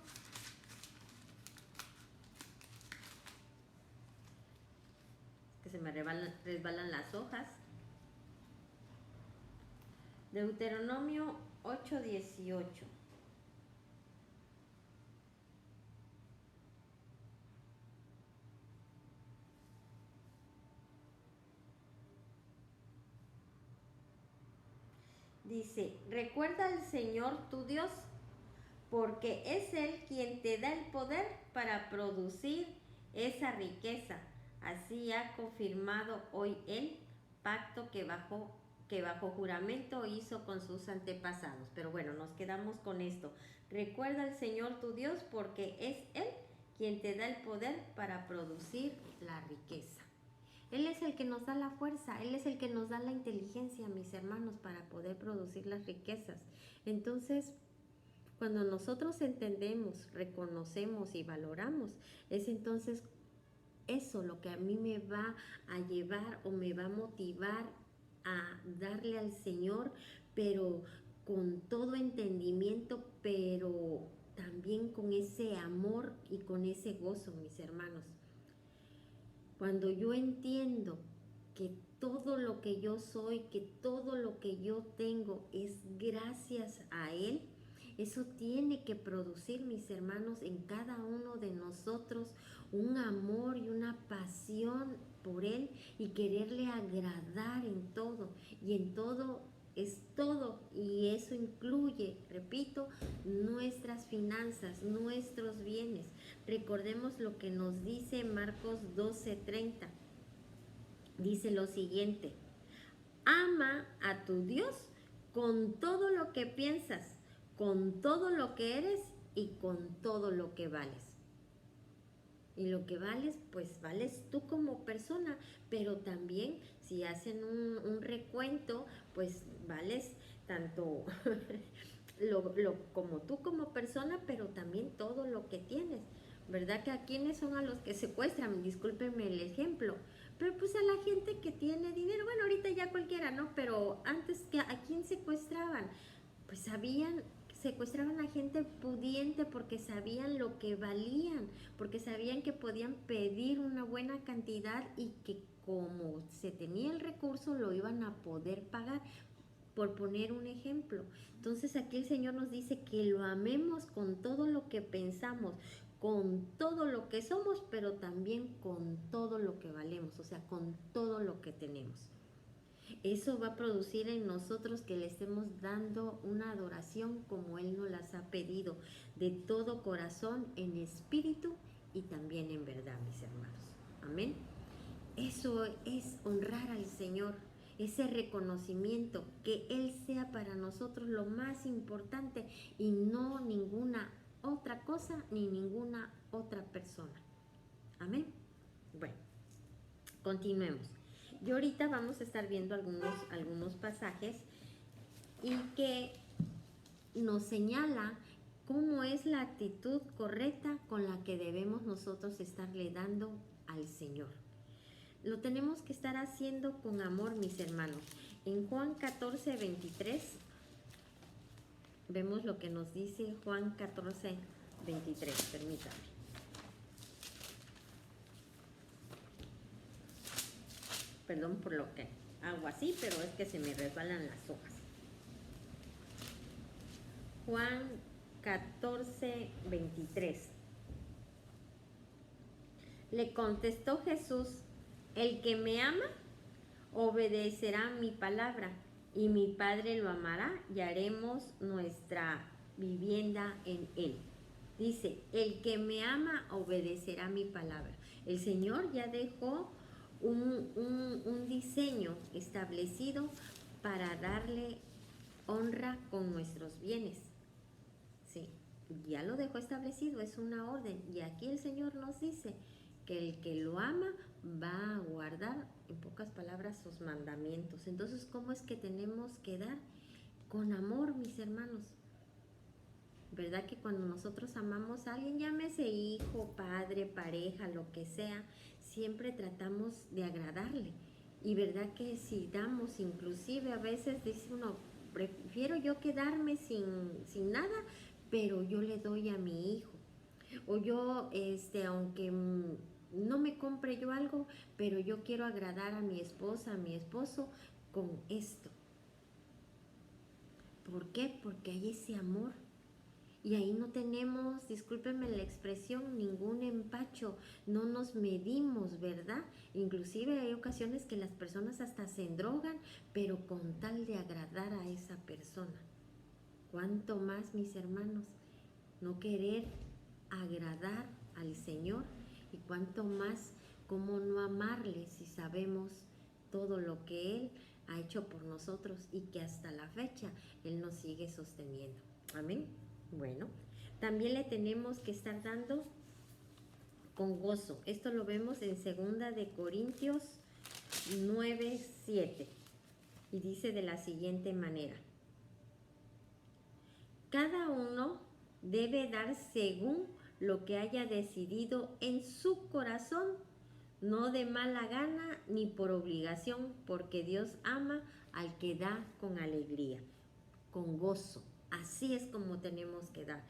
A: Es que se me resbalan las hojas. Deuteronomio 8:18. Dice, recuerda al Señor tu Dios, porque es Él quien te da el poder para producir esa riqueza. Así ha confirmado hoy el pacto que bajo juramento hizo con sus antepasados. Pero bueno, nos quedamos con esto. Recuerda al Señor tu Dios, porque es Él quien te da el poder para producir la riqueza. Él es el que nos da la fuerza, Él es el que nos da la inteligencia, mis hermanos, para poder producir las riquezas. Entonces, cuando nosotros entendemos, reconocemos y valoramos, es entonces eso lo que a mí me va a llevar o me va a motivar a darle al Señor, pero con todo entendimiento, pero también con ese amor y con ese gozo, mis hermanos. Cuando yo entiendo que todo lo que yo soy, que todo lo que yo tengo es gracias a Él, eso tiene que producir, mis hermanos, en cada uno de nosotros un amor y una pasión por Él y quererle agradar en todo. Y en todo es todo, y eso incluye, repito, nuestras finanzas, nuestros bienes. Recordemos lo que nos dice Marcos 12:30. Dice lo siguiente: ama a tu Dios con todo lo que piensas, con todo lo que eres y con todo lo que vales. Y lo que vales, pues vales tú como persona, pero también si hacen un recuento, pues vales tanto como tú como persona, pero también todo lo que tienes. ¿Verdad que a quiénes son a los que secuestran? Discúlpenme el ejemplo. Pero pues a la gente que tiene dinero, bueno, ahorita ya cualquiera, ¿no? Pero antes, ¿a quién secuestraban? Pues secuestraban a gente pudiente porque sabían lo que valían, porque sabían que podían pedir una buena cantidad y que como se tenía el recurso lo iban a poder pagar, por poner un ejemplo. Entonces aquí el Señor nos dice que lo amemos con todo lo que pensamos, con todo lo que somos, pero también con todo lo que valemos, o sea, con todo lo que tenemos. Eso va a producir en nosotros que le estemos dando una adoración como Él nos las ha pedido, de todo corazón, en espíritu y también en verdad, mis hermanos. Amén. Eso es honrar al Señor, ese reconocimiento, que Él sea para nosotros lo más importante y no ninguna otra cosa ni ninguna otra persona. Amén. Bueno, continuemos. Y ahorita vamos a estar viendo algunos pasajes y que nos señala cómo es la actitud correcta con la que debemos nosotros estarle dando al Señor. Lo tenemos que estar haciendo con amor, mis hermanos. En Juan 14, 23, vemos lo que nos dice Juan 14, 23. Permítame. Perdón por lo que hago así, pero es que se me resbalan las hojas. Juan 14, 23. Le contestó Jesús: el que me ama obedecerá mi palabra, y mi Padre lo amará y haremos nuestra vivienda en él. Dice, el que me ama obedecerá mi palabra. El Señor ya dejó un diseño establecido para darle honra con nuestros bienes. Sí, ya lo dejó establecido, es una orden. Y aquí el Señor nos dice que el que lo ama va a guardar, en pocas palabras, sus mandamientos. Entonces, ¿cómo es que tenemos que dar? Con amor, mis hermanos. ¿Verdad que cuando nosotros amamos a alguien, llámese hijo, padre, pareja, lo que sea, siempre tratamos de agradarle? Y verdad que si damos, inclusive a veces dice uno, prefiero yo quedarme sin nada, pero yo le doy a mi hijo. O yo, aunque no me compre yo algo, pero yo quiero agradar a mi esposa, a mi esposo con esto. ¿Por qué? Porque hay ese amor. Y ahí no tenemos, discúlpenme la expresión, ningún empacho, no nos medimos, ¿verdad? Inclusive hay ocasiones que las personas hasta se endrogan, pero con tal de agradar a esa persona. ¿Cuánto más, mis hermanos, no querer agradar al Señor? Y cuánto más, cómo no amarle si sabemos todo lo que Él ha hecho por nosotros y que hasta la fecha Él nos sigue sosteniendo. Amén. Bueno, también le tenemos que estar dando con gozo. Esto lo vemos en 2 de Corintios 9, 7. Y dice de la siguiente manera: cada uno debe dar según lo que haya decidido en su corazón, no de mala gana ni por obligación, porque Dios ama al que da con alegría, con gozo. Así es como tenemos que dar.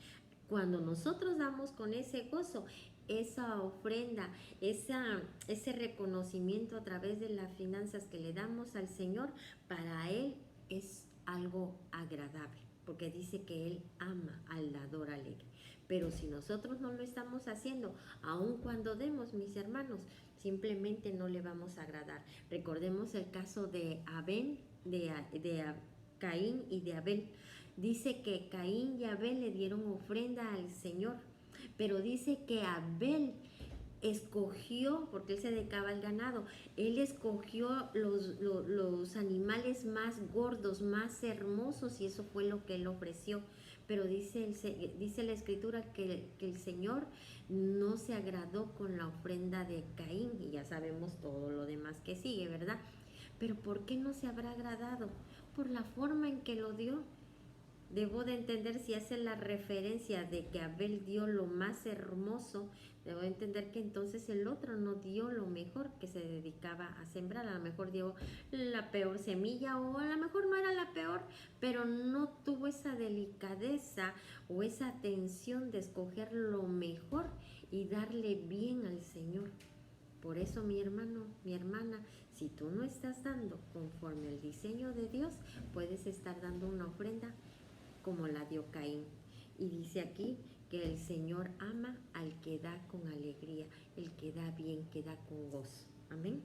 A: Cuando nosotros damos con ese gozo, esa ofrenda, ese reconocimiento a través de las finanzas que le damos al Señor, para Él es algo agradable, porque dice que Él ama al dador alegre. Pero si nosotros no lo estamos haciendo, aun cuando demos, mis hermanos, simplemente no le vamos a agradar. Recordemos el caso de Abel, de Caín y de Abel. Dice que Caín y Abel le dieron ofrenda al Señor, pero dice que Abel escogió, porque él se dedicaba al ganado, él escogió los animales más gordos, más hermosos, y eso fue lo que él ofreció. Pero dice la escritura que el Señor no se agradó con la ofrenda de Caín, y ya sabemos todo lo demás que sigue, ¿verdad? Pero ¿por qué no se habrá agradado? Por la forma en que lo dio. Debo de entender, si hace la referencia de que Abel dio lo más hermoso, debo de entender que entonces el otro no dio lo mejor, que se dedicaba a sembrar. A lo mejor dio la peor semilla, o a lo mejor no era la peor, pero no tuvo esa delicadeza o esa atención de escoger lo mejor y darle bien al Señor. Por eso, mi hermano, mi hermana, si tú no estás dando conforme al diseño de Dios, puedes estar dando una ofrenda como la dio Caín. Y dice aquí que el Señor ama al que da con alegría, el que da bien, que da con gozo. Amén.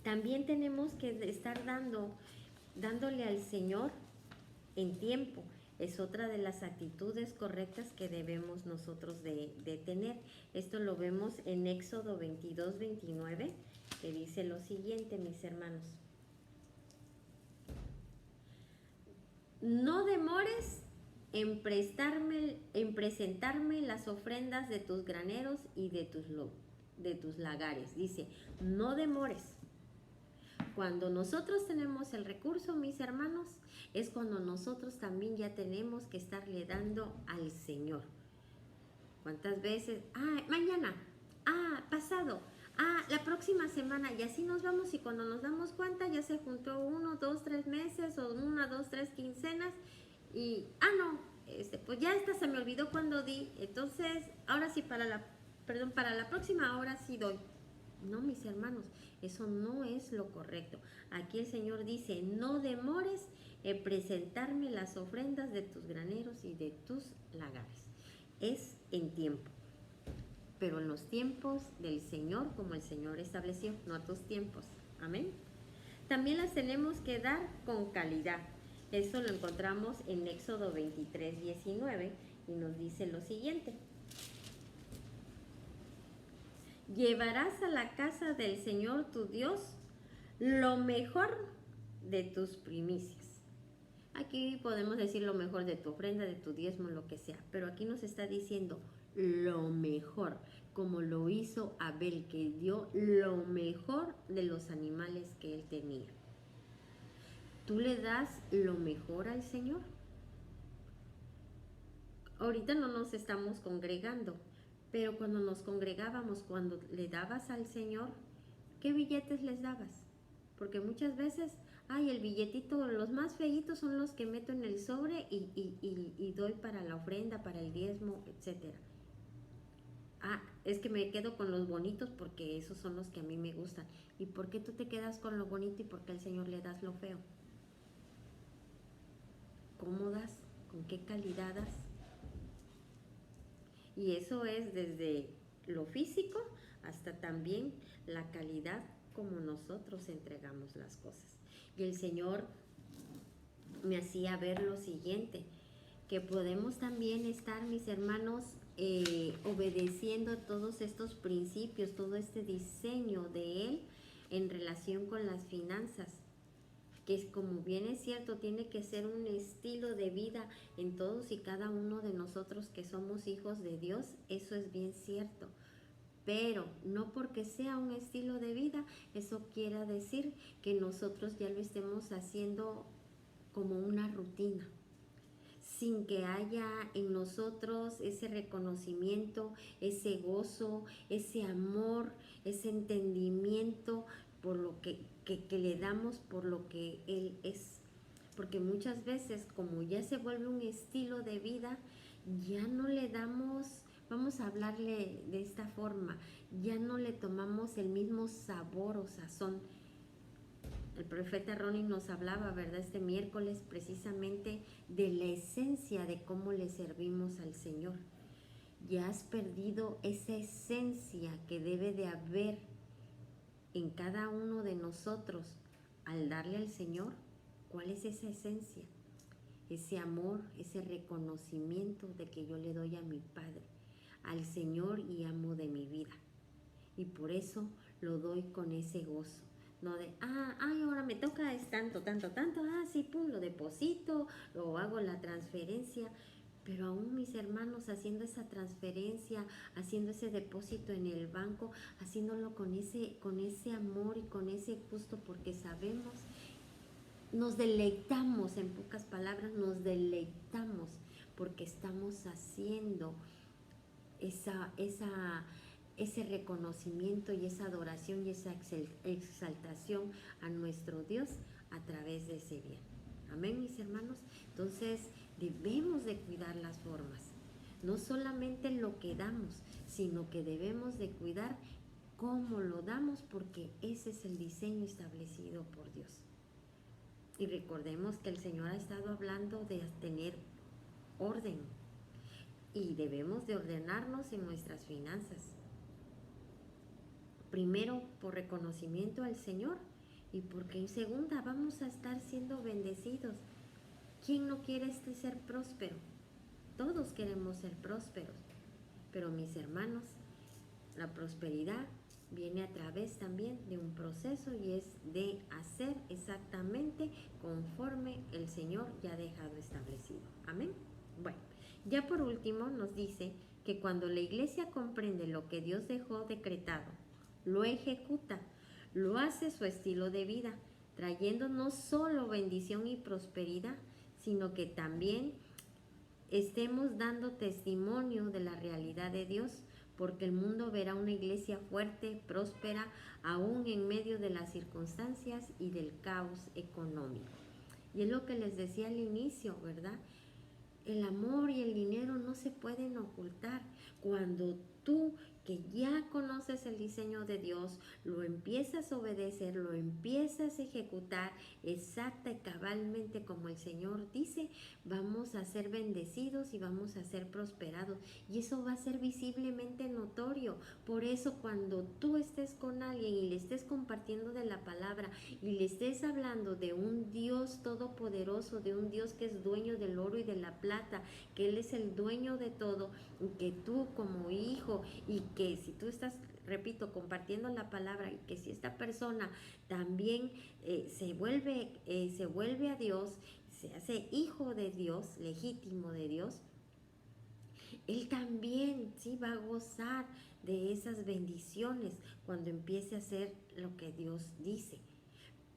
A: También tenemos que estar dándole al Señor en tiempo. Es otra de las actitudes correctas que debemos nosotros de tener. Esto lo vemos en Éxodo 22, 29, que dice lo siguiente, mis hermanos. No demores en presentarme las ofrendas de tus graneros y de tus lagares. Dice, no demores. Cuando nosotros tenemos el recurso, mis hermanos, es cuando nosotros también ya tenemos que estarle dando al Señor. ¿Cuántas veces? Mañana, pasado, la próxima semana, y así nos vamos, y cuando nos damos cuenta ya se juntó 1, 2, 3 meses, o 1, 2, 3 quincenas, y no, pues ya esta se me olvidó cuando di, entonces ahora sí para la próxima, ahora sí doy. No, mis hermanos, eso no es lo correcto. Aquí el Señor dice, no demores en presentarme las ofrendas de tus graneros y de tus lagares. Es en tiempo, pero en los tiempos del Señor, como el Señor estableció, no a tus tiempos. Amén. También las tenemos que dar con calidad. Eso lo encontramos en Éxodo 23, 19, y nos dice lo siguiente. Llevarás a la casa del Señor tu Dios lo mejor de tus primicias. Aquí podemos decir lo mejor de tu ofrenda, de tu diezmo, lo que sea, pero aquí nos está diciendo lo mejor, como lo hizo Abel, que dio lo mejor de los animales que él tenía. ¿Tú le das lo mejor al Señor? Ahorita no nos estamos congregando, pero cuando nos congregábamos, cuando le dabas al Señor, ¿qué billetes les dabas? Porque muchas veces, el billetito, los más feitos son los que meto en el sobre y doy para la ofrenda, para el diezmo, etc. Es que me quedo con los bonitos porque esos son los que a mí me gustan. ¿Y por qué tú te quedas con lo bonito y por qué al Señor le das lo feo? ¿Cómo das? ¿Con qué calidad das? Y eso es desde lo físico hasta también la calidad como nosotros entregamos las cosas. Y el Señor me hacía ver lo siguiente, que podemos también estar, mis hermanos, obedeciendo todos estos principios, todo este diseño de Él en relación con las finanzas, que es, como bien es cierto, tiene que ser un estilo de vida en todos y cada uno de nosotros que somos hijos de Dios. Eso es bien cierto, pero no porque sea un estilo de vida, eso quiera decir que nosotros ya lo estemos haciendo como una rutina, sin que haya en nosotros ese reconocimiento, ese gozo, ese amor, ese entendimiento por lo que le damos por lo que Él es. Porque muchas veces, como ya se vuelve un estilo de vida, ya no le damos, vamos a hablarle de esta forma, ya no le tomamos el mismo sabor o sazón. El profeta Ronnie nos hablaba, ¿verdad?, este miércoles precisamente de la esencia de cómo le servimos al Señor. Ya has perdido esa esencia que debe de haber en cada uno de nosotros al darle al Señor. ¿Cuál es esa esencia? Ese amor, ese reconocimiento de que yo le doy a mi Padre, al Señor y amo de mi vida. Y por eso lo doy con ese gozo. No de, ay, ahora me toca es tanto, sí, pum, lo deposito, o hago la transferencia. Pero aún mis hermanos haciendo esa transferencia, haciendo ese depósito en el banco, haciéndolo con ese amor y con ese gusto, porque sabemos, nos deleitamos, en pocas palabras, nos deleitamos, porque estamos haciendo ese reconocimiento y esa adoración y esa exaltación a nuestro Dios a través de ese bien. Amén, mis hermanos. Entonces debemos de cuidar las formas, no solamente lo que damos, sino que debemos de cuidar cómo lo damos, porque ese es el diseño establecido por Dios. Y recordemos que el Señor ha estado hablando de tener orden, y debemos de ordenarnos en nuestras finanzas. Primero, por reconocimiento al Señor, y porque en segunda vamos a estar siendo bendecidos. ¿Quién no quiere ser próspero? Todos queremos ser prósperos. Pero mis hermanos, la prosperidad viene a través también de un proceso, y es de hacer exactamente conforme el Señor ya ha dejado establecido. Amén. Bueno, ya por último nos dice que cuando la iglesia comprende lo que Dios dejó decretado, lo ejecuta, lo hace su estilo de vida, trayendo no solo bendición y prosperidad, sino que también estemos dando testimonio de la realidad de Dios, porque el mundo verá una iglesia fuerte, próspera, aún en medio de las circunstancias y del caos económico. Y es lo que les decía al inicio, ¿verdad? El amor y el dinero no se pueden ocultar. Cuando tú, que ya conoces el diseño de Dios, lo empiezas a obedecer, lo empiezas a ejecutar exacta y cabalmente como el Señor dice, vamos a ser bendecidos y vamos a ser prosperados. Y eso va a ser visiblemente notorio. Por eso cuando tú estés con alguien y le estés compartiendo de la palabra y le estés hablando de un Dios todopoderoso, de un Dios que es dueño del oro y de la plata, que Él es el dueño de todo, que tú como hijo, y que si tú estás, repito, compartiendo la palabra, y que si esta persona también se vuelve a Dios, se hace hijo de Dios, legítimo de Dios, él también sí va a gozar de esas bendiciones cuando empiece a hacer lo que Dios dice.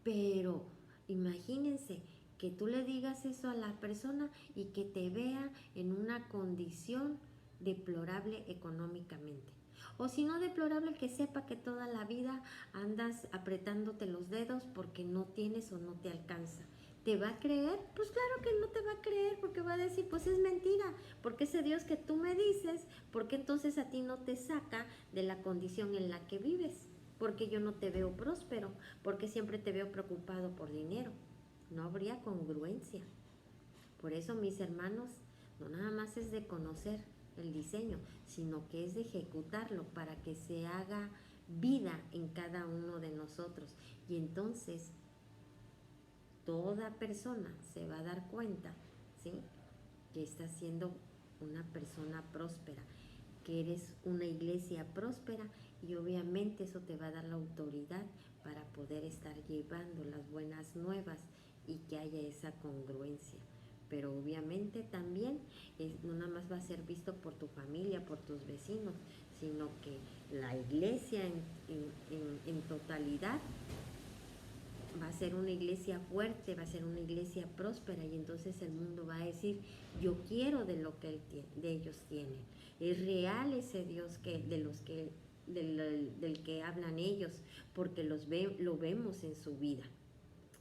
A: Pero imagínense que tú le digas eso a la persona y que te vea en una condición deplorable económicamente. O si no deplorable, que sepa que toda la vida andas apretándote los dedos porque no tienes o no te alcanza. ¿Te va a creer? Pues claro que no te va a creer, porque va a decir, pues es mentira, porque ese Dios que tú me dices, ¿por qué entonces a ti no te saca de la condición en la que vives? Porque yo no te veo próspero, porque siempre te veo preocupado por dinero. No habría congruencia. Por eso, mis hermanos, no nada más es de conocer el diseño, sino que es de ejecutarlo para que se haga vida en cada uno de nosotros. Y entonces toda persona se va a dar cuenta, ¿sí?, que está siendo una persona próspera, que eres una iglesia próspera, y obviamente eso te va a dar la autoridad para poder estar llevando las buenas nuevas y que haya esa congruencia. Pero obviamente también no nada más va a ser visto por tu familia, por tus vecinos, sino que la iglesia en totalidad va a ser una iglesia fuerte, va a ser una iglesia próspera, y entonces el mundo va a decir, yo quiero de lo que de ellos tienen. Es real ese Dios del que hablan ellos, porque lo vemos en su vida.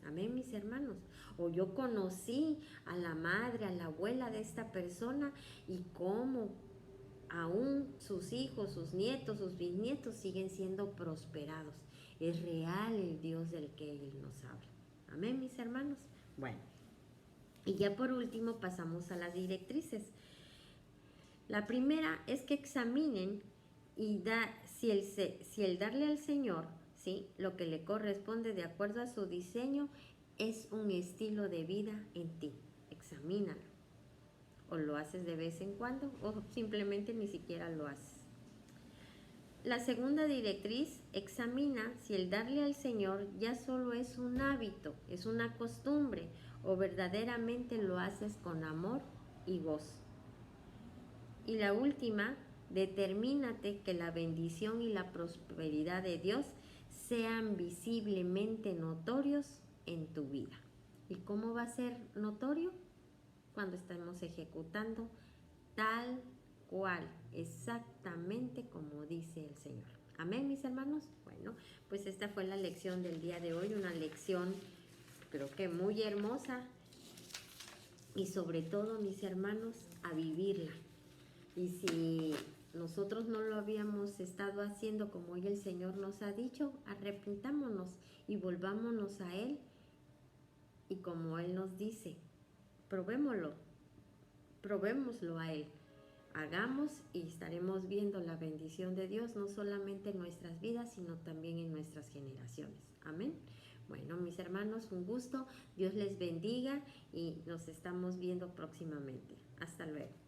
A: Amén, mis hermanos. O yo conocí a la madre, a la abuela de esta persona, y cómo aún sus hijos, sus nietos, sus bisnietos siguen siendo prosperados. Es real el Dios del que Él nos habla. Amén, mis hermanos. Bueno, y ya por último pasamos a las directrices. La primera es que examinen si el darle al Señor, ¿sí?, lo que le corresponde de acuerdo a su diseño, es un estilo de vida en ti. Examínalo. o lo haces de vez en cuando o simplemente ni siquiera lo haces. La segunda directriz examina si el darle al Señor ya solo es un hábito, es una costumbre o verdaderamente lo haces con amor y gozo. Y la última, determínate que la bendición y la prosperidad de Dios sean visiblemente notorios en tu vida. ¿Y cómo va a ser notorio? Cuando estemos ejecutando tal cual, exactamente como dice el Señor. Amén, mis hermanos. Bueno, pues esta fue la lección del día de hoy, una lección creo que muy hermosa y sobre todo, mis hermanos, a vivirla. Y si nosotros no lo habíamos estado haciendo como hoy el Señor nos ha dicho, arrepentámonos y volvámonos a Él. Y como Él nos dice, probémoslo a Él. Hagamos y estaremos viendo la bendición de Dios, no solamente en nuestras vidas, sino también en nuestras generaciones. Amén. Bueno, mis hermanos, un gusto. Dios les bendiga y nos estamos viendo próximamente. Hasta luego.